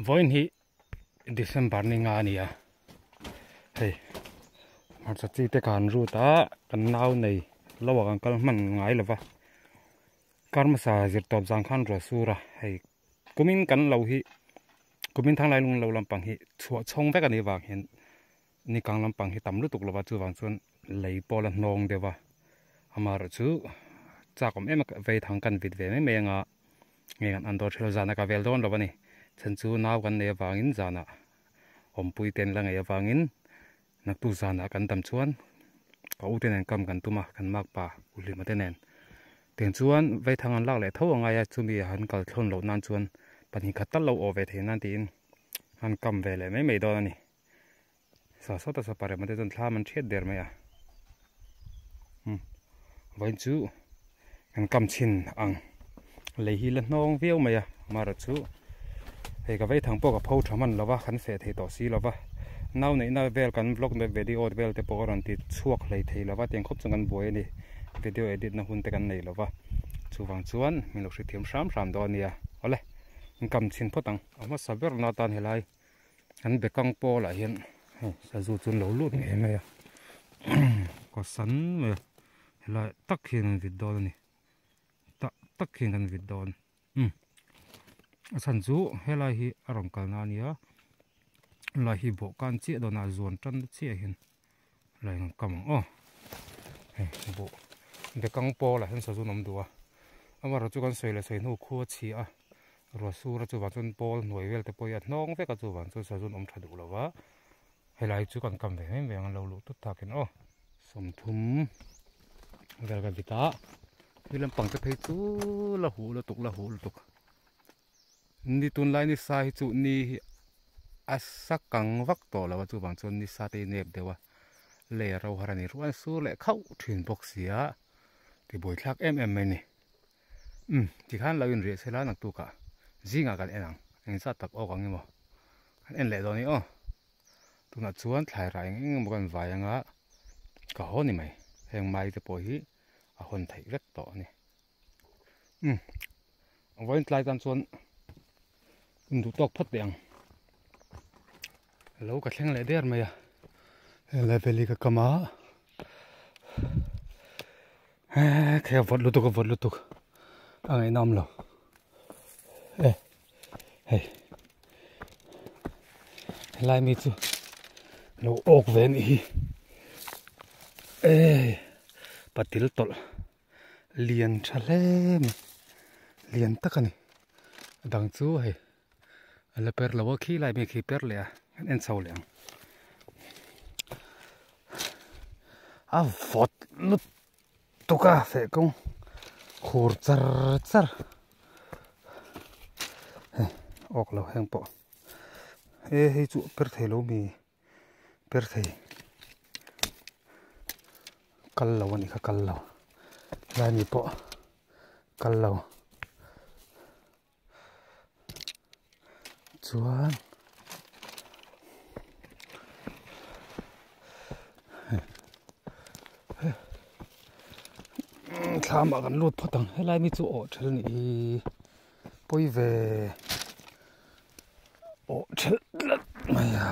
voin hi December ni nga nia hei mar sa chi te kan ru ta kan nau nei lawa kan kal man ngai lova karma sa zir top jang khan ro sura hei kumin kan lo hi kumin thang lai lung lo lampang hi chhuwa chhong vek ani wang hin ni kang lampang hi tam lu tuk lova chu wang chun lei pol nong dewa amar chu chakom em ve thang kan vit ve me nga nge an andor thel jana ka vel don lova ni chen chu naw kan ne wangin jana ompui ten lang e wangin nak tu jana kan tam chuan ka u ten kam kan tuma kan mak pa uli ma tenen ten chuan ve thang an lak le tho anga ya chumi han kal thon lo nan chuan pani khatal lo ove the nan tin han kam ve le me do ani sa sa ta sa pare ma te jon thla man thet der me ya vain chu kan kam chin ang le hi la nong veu me ya mar chu hei ka ve thang po ka phau thaman lova khan fe the to si lova now nei na vel kan vlog me video vel te po ron ti chuak lei thei lova teng khop changan boi ni video edit na hun te kan nei lova chuwang chuan min lo hri thiam ram do ania ole kam chin photang ama saber na tan helai an bekang po la hian sa zu chun lo lut nge me ya ko san me helai tak hin vid don ni tak hin kan vid don san chu helai hi arong kal na nia la hi bo kan chi dona zon tan chi hin lai kam bo bekang po la hen sa zu nom duwa amara chu kan soile sei nu khu chi a ro su ra chu wa chun pol noi vel te poya nong ve ka chu wan chu sa zun om thadu lawa helai chu kan kam ve me ang lo lu tu takin som thum vel ga vita hilam pang te phei chu la hu tuk ni tun lai ni sa hi chu ni asa kang vak to lawa chu bang chun ni sa te nep dewa le ro harani ruan su le khau thin box sia ti boi thak em mai ni ti khan lawin re sela nak tu ka zinga kan enang eng sa tak o kang mo kan en le do ni tuna chuan thlai ra eng mo kan vaianga ka ho ni mai heng mai te po hi a hon thei vek to ni voin tlai kan chuan du tok phat deng lo ka thleng le der mai le veli ka kama the vot lu tuk angai nam lo hey lai mi chu lo ok ve ni hi patil tol lian thalem lian takani dang chu hei ala per lo khi lai mi khi per le en chau leng a vot lu tuka fe kong khur char ok lo heng po hei chu per thei lo mi per thei kal lo ani kha kal lo lai mi po kal lo chuan thama kan lut photang helai mi chu o thel ni poi ve o thel maya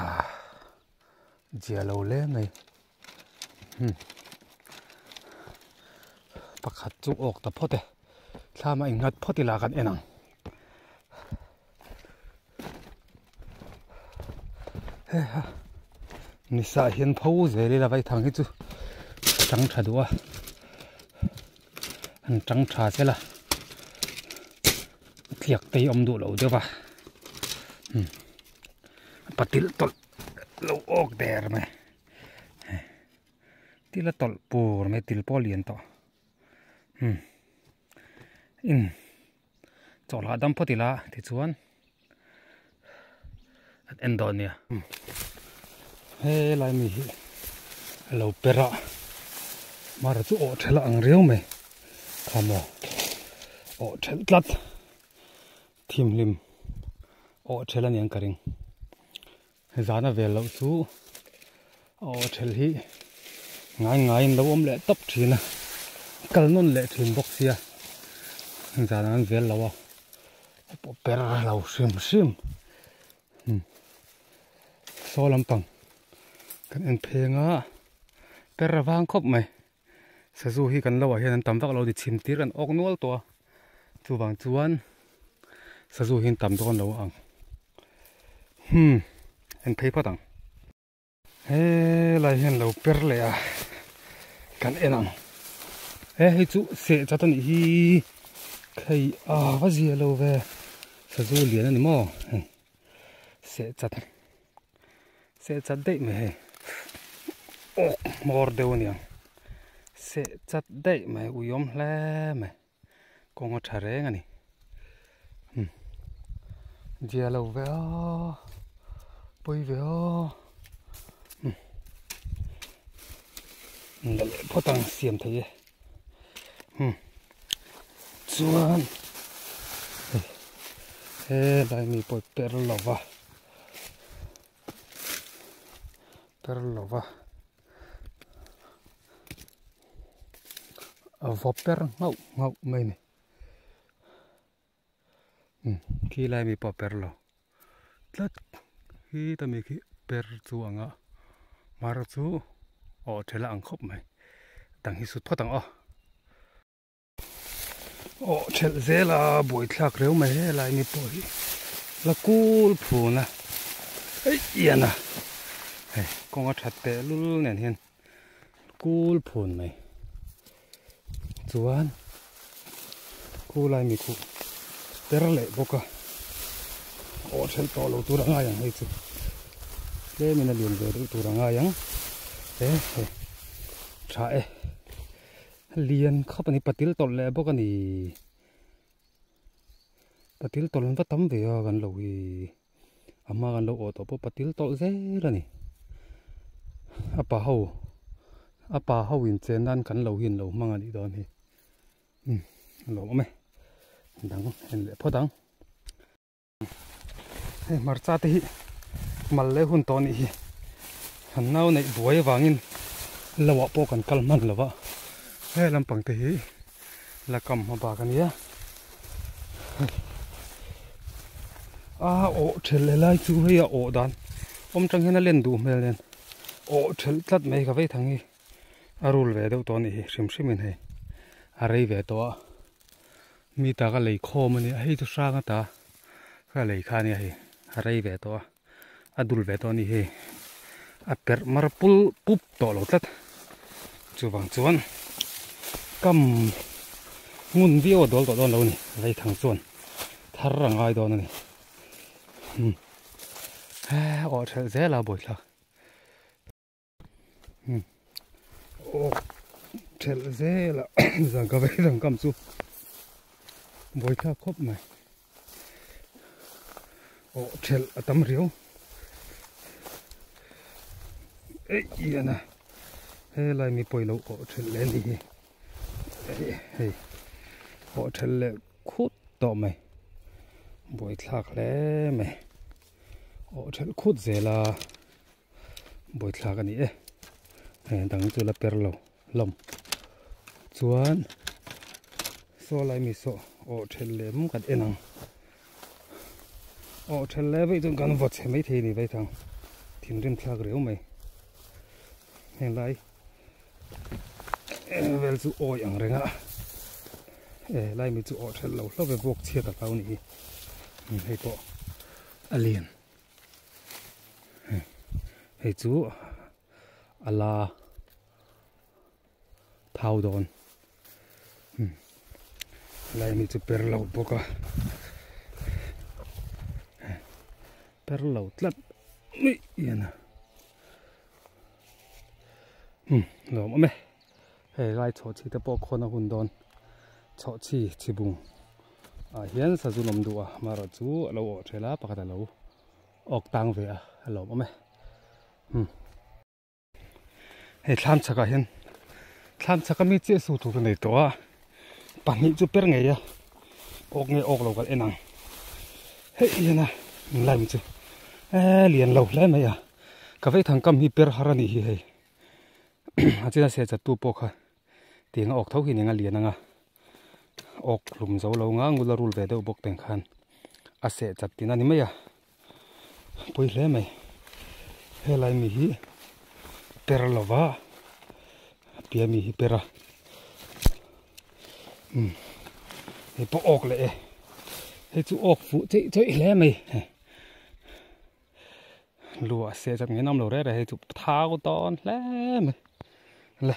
jia lo le nei pakhat chu ok ta phote thama ingat photi la kan enang nisa hian phau zeli la vai thang hi chu tang thadua an tang tha chela thiak tei om du lo dewa patil tol lo ok der me tila tol pur me til polien to in chola dam photila ti chuan at endonia he lai mi hi lo pera mara chu o thela ang reu me khamo o thel tlat thim lim o thelan yang karing zana vel lo chu o thel hi ngai lo om le top thina kal non le thin box ya zana an vel lawa bộ per lau sim so lam pang kan en phenga per wang khop mai sa zu hi kan lo hian tam vak lo di chim tir an ok nual to chu wang chuan sa zu hin tam don lo ang en phei patang he lai hian lo per le a kan enang he chu se chatan hi khai a wa zia lo ve sa zu lian ani mo se chat dei me he ok mor deu ni se chat dei me uyom hle me kong a thareng ani dia lo ve a poi ve a le potang siam thei chuan he lai mi poi per lova vop per ngau mai ni khi lai mi po per lo tlat hi ta mi khi per chu anga mar chu o thela ang khop mai tang hi sut photang o thel zela boi thlak reu mai he lai mi po hi la kul phuna ei yana hey kong a that te lul nen hian kul phun mai chuan ku lai mi khu per le boka o thel to lo tu ranga yang hei chu le mina lian ve tu ranga yang he tha lian khap ani patil tol le boka ni patil tol va tam ve a gan lo hi ama gan lo o to po patil tol ze la ni apa ho in chen nan kan lo hin lo mang ani don hi lo me dang en le phodang he marcha te hi mal le hun to ni hi han nau nei buai wangin lawa po kan kalman lawa he lampang te hi la kam ma ba kan ya o thel le lai chu he o dan om tang hena len du mel nen o thel tlat mai ka ve thangi arul ve deuh to ni hi hrim in he a rei ve to a mi ta ka lei khom ani hei chu sang ta ka lei kha ni hi a rei ve to a dul ve to ni hi a per mar pul pup to lo tlat chu bang chuan kam ngun vio dol to don lo ni lei thang chuan thar rangai don ani o thel zela boi thla o thel zela zang ka ve rang kam chu boi thla khop mai o thel atam riu ei yana he lai mi poi lo o thel le ni hey o thel le khut to mai boi thlak le mai o thel khut zela boi thlak ani dang chu la per lo lom chuan so lai mi so o thel lem kan enang o thel le ve chung kan vot mai the ni ve thang thin rim thlak reu mai hen lai vel chu oi ang renga lai mi chu o thel lo hlo ve bok chia ta pau ni hei po alien hei chu ala thau don lai mi chu per lo boka per lo tlat ni yana lo ma me he lai cho chi te po khona hun don cho chi bung a hian sa zu nom du a mara chu lo o thela pakata lo ok tang ve a lo ma me he thlam chaka hian thlam chaka mi che su tu nei to a pani chu per nge ya ok nge ok lo gal enang he yana lai mi chu lian lo hle mai ya ka ve thang kam hi per harani hi hei achina se cha tu po kha tinga ok thau hi ninga lian anga ok lum zo lo nga ngula rul ve deuh bok teng khan à sẽ chặt tin anh mấy à bùi lẽ mày hay lại mi hi pera lova pia mi hi pera thì bộ ốc lệ thì chú ốc phụ chơi lẽ mày lúa sẽ chặt nghe năm lúa đấy thì chú tháo to lẽ mày lẽ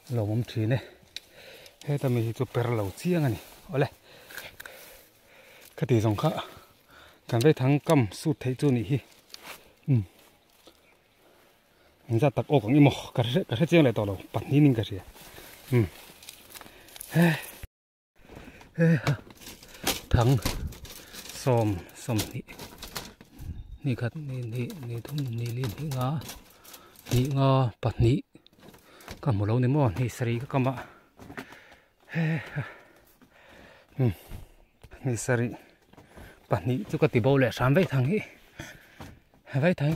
lúa mắm chín này hay ta mi chú pera lẩu chiang này ở đây cái gì giống khác cảm thấy thằng cầm sút thấy chú này mình ra tập ốc cũng một cái chiang này to rồi bắt nín cái gì thằng xòmนี่ครับนี่ทุ่มนี่เลี้ยนนี่งอปัดนี่ก็หมดแล้วนี่มั่วนี่สรีก็กำบะนี่สรีปัดนี่จุกติโบเลยสามไว้ทางนี้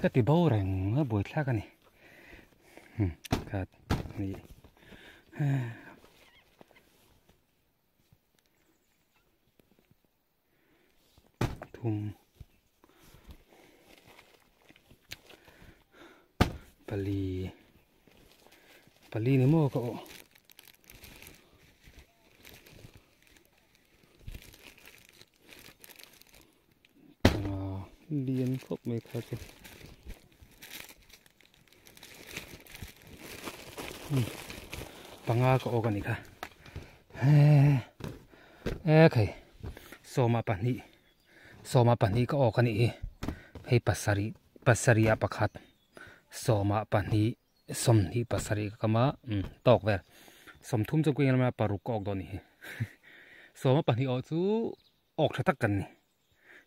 ก็ติโบแรงเมื่อบุยท่ากันนี่ครับนี่ทุ่มปลีนี่มั่วก็เรียนครบไหมครับปังอาก็ออกกันอีกค่ะใครโซมาปันนี้ก็ออกกันอีกให้ปัสริยาประคัดโซมาปันนี้สมนี้ปัสริก็มาตอกแบบสมทุ่มจะกุยกันมาปารุกออกตอนนี้โซมาปันนี้ออกจูออกทักกันนี่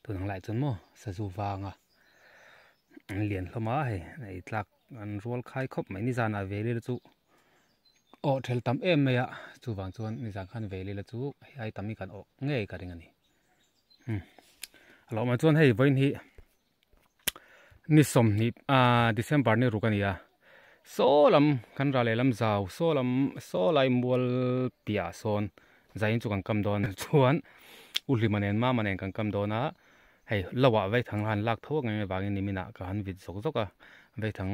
ตัวหนังหลายจนมั่วสะสูฟางอ่ะเหรียญเข้ามาให้ไอ้หลักอันรัวคายครบไหมนิจานาเวลีละจูออกเทลตำไหมอ่ะจูบางส่วนนิจานขันเวลีละจูไอ้ตำมีกันออกง่ายกันอย่างนี้เรามาส่วนให้ไว้นี่นี่สมนี่Decemberนี่รู้กันนี่อ่ะโซลัมกันราเลลัมซาวโซไลมัวเปียโซนใจจุกันกำดอนชวนอุลิมันเองมันเองกันกำดอนนะให้ระว่าไว้ทางหันลักทั่วไงบางนี่มีนักหันวิดสกอ่ะไว้ทาง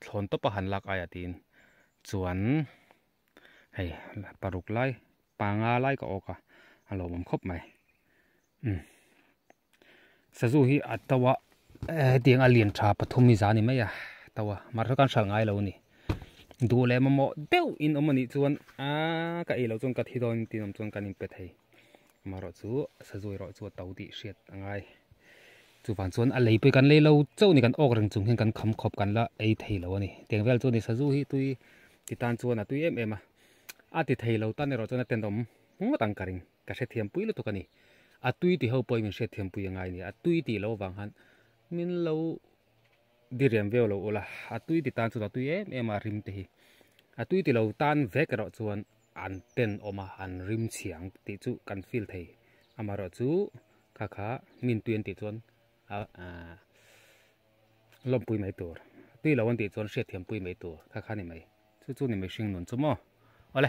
ทนตบหันลักอายตีนชวนให้ปารุกไล่ปางาไล่ก็ออกอ่ะเราผมครบไหมสะสู้ฮีอัตวะเตียงอเลียนชาปฐุมมิจานี่ไม่อะแต่ว่ามาทุกการสั่งไงเรานี่ดูแลมันหมดเดี๋ยวอินอมันนี่ชวนก็เราชวนกัดที่โดนตีนชวนกันอินเป็ดให้มารอจูสะสู้รอจูเต่าตีเสียดไงจูฝันชวนอะไรไปกันเลยเราเจ้านี่กันออกแรงจุงเห็นกันคำขบกันละไอ้ไทยเรานี่เตียงเวลชวนนี่สะสู้ฮีตุยติดตามชวนตุยอ่ะติดไทยเราตั้งในเราชวนเต็มดมหัวตังการิงกระเสถียรปุยแล้วตัวกันนี่ตุยที่เขาปล่อยมันเสถียรปุยยังไงนี่ตุยที่เราวางหันมินเราดีเรียมเวลเราโอละตุยติดตามชวนตุยมาริมที่ตุยที่เราตั้งเวกเราชวนอันเต็นออกมาอันริมเฉียงติดจูกันฟิลไทยมารอจูข้ามินตุยติดชวนลมปุยไม่ตัวตุยเราวันติดชวนเสถียรปุยไม่ตัวข้านี่ไม่จู่นี่ไม่ชิงหนุนจุ่มอ๋ออะไร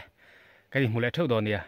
กันนี่มูลเลเท่าโดนเนี่ย